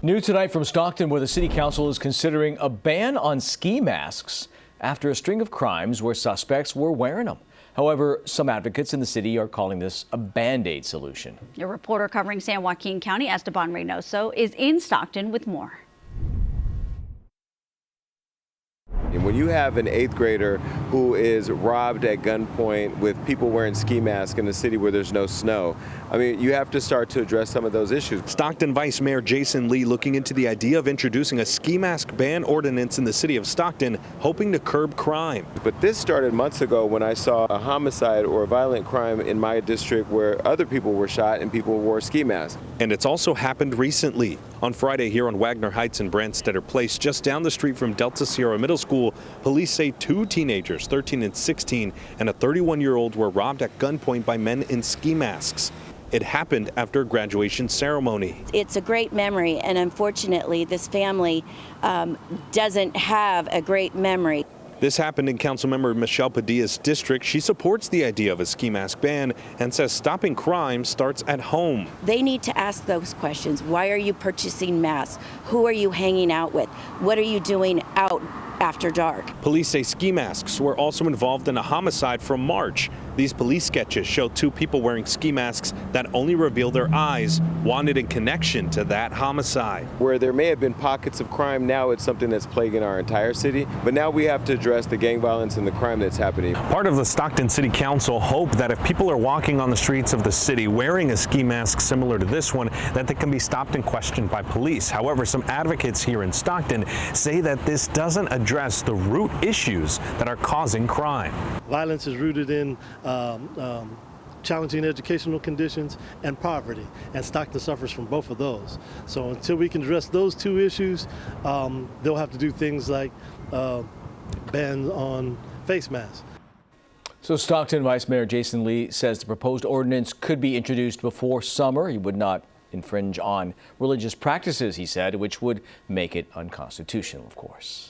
New tonight from Stockton, where the city council is considering a ban on ski masks after a string of crimes where suspects were wearing them. However, some advocates in the city are calling this a Band-Aid solution. A reporter covering San Joaquin County, Esteban Reynoso, is in Stockton with more. And when you have an 8th grader who is robbed at gunpoint with people wearing ski masks in a city where there's no snow, I mean, you have to start to address some of those issues. Stockton Vice Mayor Jason Lee looking into the idea of introducing a ski mask ban ordinance in the city of Stockton, hoping to curb crime. But this started months ago when I saw a homicide or a violent crime in my district where other people were shot and people wore ski masks. And it's also happened recently. On Friday here on Wagner Heights and Brandstetter Place, just down the street from Delta Sierra Middle School, police say 2 teenagers, 13 and 16, and a 31-year-old were robbed at gunpoint by men in ski masks. It happened after a graduation ceremony. It's a great memory, and unfortunately, this family doesn't have a great memory. This happened in Councilmember Michelle Padilla's district. She supports the idea of a ski mask ban and says stopping crime starts at home. They need to ask those questions. Why are you purchasing masks? Who are you hanging out with? What are you doing out after dark? Police say ski masks were also involved in a homicide from March. These police sketches show 2 people wearing ski masks that only reveal their eyes, wanted in connection to that homicide. Where there may have been pockets of crime, now it's something that's plaguing our entire city. But now we have to address the gang violence and the crime that's happening. Part of the Stockton City Council hope that if people are walking on the streets of the city wearing a ski mask similar to this one, that they can be stopped and questioned by police. However, some advocates here in Stockton say that this doesn't address the root issues that are causing crime. Violence is rooted in challenging educational conditions and poverty, and Stockton suffers from both of those. So until we can address those 2 issues, they'll have to do things like ban on face masks. So Stockton Vice Mayor Jason Lee says the proposed ordinance could be introduced before summer. He would not infringe on religious practices, he said, which would make it unconstitutional, of course.